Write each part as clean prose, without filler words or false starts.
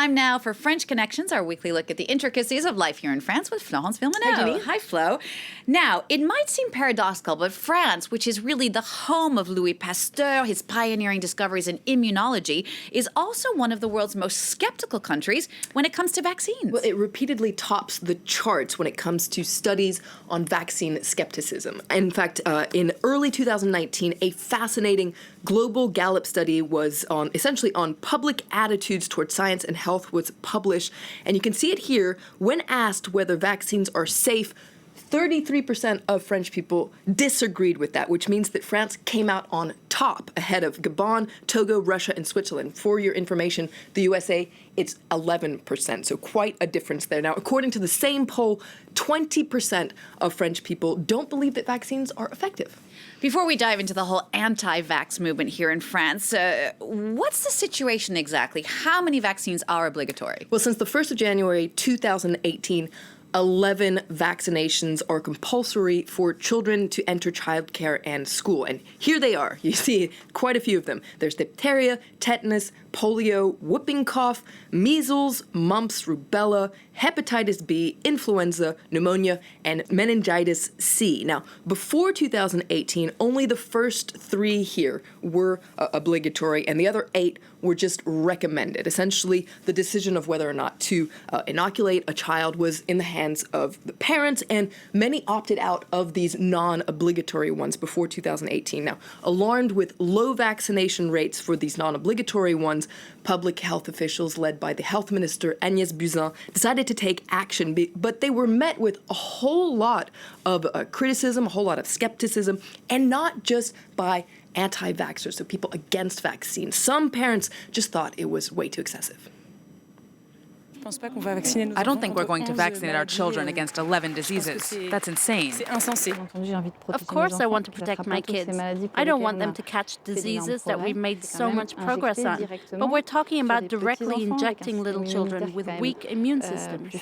time now for French Connections, our weekly look at the intricacies of life here in France with Florence Villeneuve. Hi, Jenny. Hi, Flo. Now, it might seem paradoxical, but France, which is really the home of Louis Pasteur, his pioneering discoveries in immunology, is also one of the world's most skeptical countries when it comes to vaccines. Well, it repeatedly tops the charts when it comes to studies on vaccine skepticism. In fact, in early 2019, a fascinating global Gallup study was essentially on public attitudes towards science and health was published. And you can see it here. When asked whether vaccines are safe, 33% of French people disagreed with that, which means that France came out on top ahead of Gabon, Togo, Russia, and Switzerland. For your information, the USA, it's 11%, so quite a difference there. Now, according to the same poll, 20% of French people don't believe that vaccines are effective. Before we dive into the whole anti-vax movement here in France, what's the situation exactly? How many vaccines are obligatory? Well, since the 1st of January 2018, 11 vaccinations are compulsory for children to enter childcare and school. And here they are. You see quite a few of them. There's diphtheria, tetanus, polio, whooping cough, measles, mumps, rubella, hepatitis B, influenza, pneumonia, and meningitis C. Now, before 2018, only the first 3 here were obligatory, and the other 8 were just recommended. Essentially, the decision of whether or not to inoculate a child was in the hands of the parents, and many opted out of these non-obligatory ones before 2018. Now, alarmed with low vaccination rates for these non-obligatory ones, public health officials led by the health minister Agnès Buzyn decided to take action, but they were met with a whole lot of criticism, a whole lot of skepticism, and not just by anti-vaxxers, so people against vaccines. Some parents just thought it was way too excessive. I don't think we're going to vaccinate our children against 11 diseases. That's insane. Of course I want to protect my kids. I don't want them to catch diseases that we've made so much progress on. But we're talking about directly injecting little children with weak immune systems.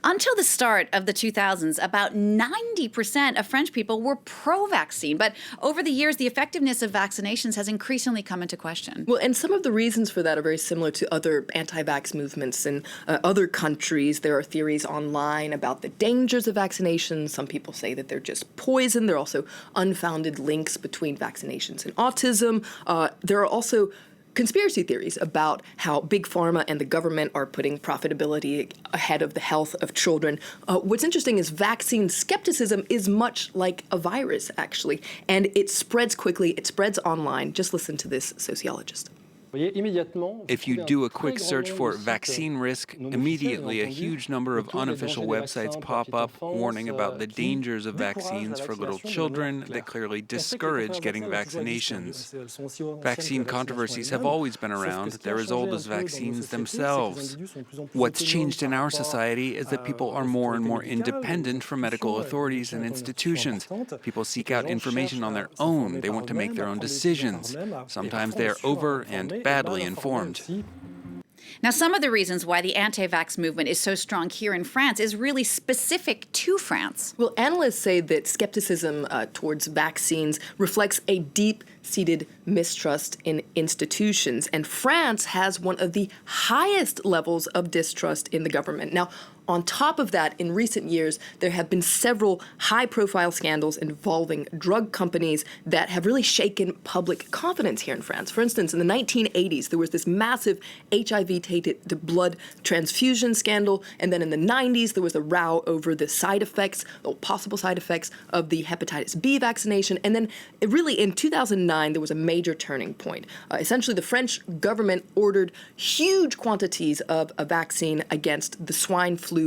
Until the start of the 2000s, about 90% of French people were pro-vaccine. But over the years, the effectiveness of vaccinations has increasingly come into question. Well, and some of the reasons for that are very similar to other anti-vax movements in other countries. There are theories online about the dangers of vaccinations. Some people say that they're just poison. There are also unfounded links between vaccinations and autism. There are also conspiracy theories about how big pharma and the government are putting profitability ahead of the health of children. What's interesting is vaccine skepticism is much like a virus, actually, and it spreads quickly. It spreads online. Just listen to this sociologist. If you do a quick search for vaccine risk, immediately a huge number of unofficial websites pop up warning about the dangers of vaccines for little children that clearly discourage getting vaccinations. Vaccine controversies have always been around. They're as old as vaccines themselves. What's changed in our society is that people are more and more independent from medical authorities and institutions. People seek out information on their own. They want to make their own decisions. Sometimes they are over and badly informed. Now, some of the reasons why the anti-vax movement is so strong here in France is really specific to France. Well, analysts say that skepticism towards vaccines reflects a deep-seated mistrust in institutions, and France has one of the highest levels of distrust in the government. Now, on top of that, in recent years, there have been several high-profile scandals involving drug companies that have really shaken public confidence here in France. For instance, in the 1980s, there was this massive HIV-tainted blood transfusion scandal, and then in the 90s, there was a row over the side effects, or possible side effects, of the hepatitis B vaccination, and then really in 2009, there was a major turning point. Essentially, the French government ordered huge quantities of a vaccine against the swine flu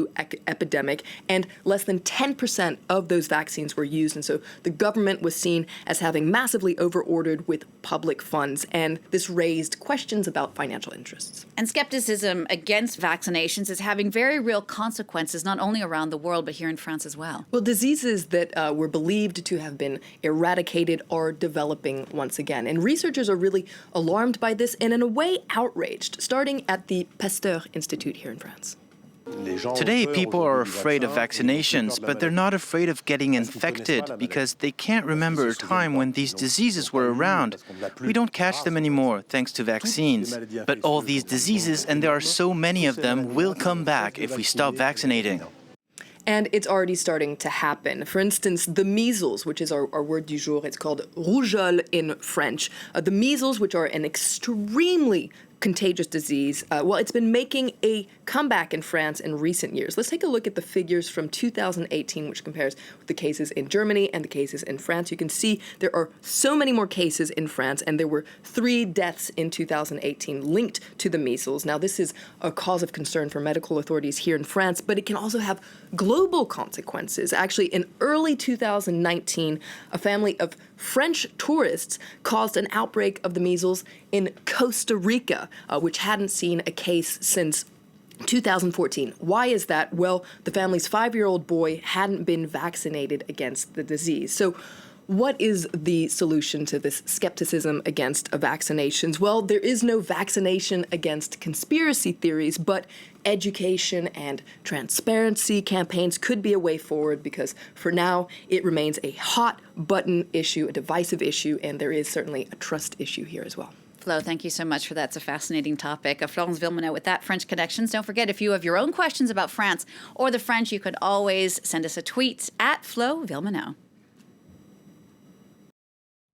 epidemic, and less than 10% of those vaccines were used. And so the government was seen as having massively overordered with public funds, and this raised questions about financial interests. And skepticism against vaccinations is having very real consequences, not only around the world, but here in France as well. Well, diseases that were believed to have been eradicated are developing once again. And researchers are really alarmed by this and, in a way, outraged, starting at the Pasteur Institute here in France. Today, people are afraid of vaccinations, but they're not afraid of getting infected because they can't remember a time when these diseases were around. We don't catch them anymore thanks to vaccines. But all these diseases, and there are so many of them, will come back if we stop vaccinating. And it's already starting to happen. For instance, the measles, which is our word du jour, it's called rougeole in French. The measles, which are an extremely contagious disease, well, it's been making a comeback in France in recent years. Let's take a look at the figures from 2018, which compares with the cases in Germany and the cases in France. You can see there are so many more cases in France, and there were 3 deaths in 2018 linked to the measles. Now, this is a cause of concern for medical authorities here in France, but it can also have global consequences. Actually, in early 2019, a family of French tourists caused an outbreak of the measles in Costa Rica, which hadn't seen a case since 2014. Why is that? Well, the family's 5-year-old boy hadn't been vaccinated against the disease. So what is the solution to this skepticism against vaccinations? Well, there is no vaccination against conspiracy theories, but education and transparency campaigns could be a way forward because for now it remains a hot button issue, a divisive issue, and there is certainly a trust issue here as well. Flo, thank you so much for that. It's a fascinating topic. Florence Villeminot with that French Connections. Don't forget, if you have your own questions about France or the French, you could always send us a tweet at Flo Villeminot.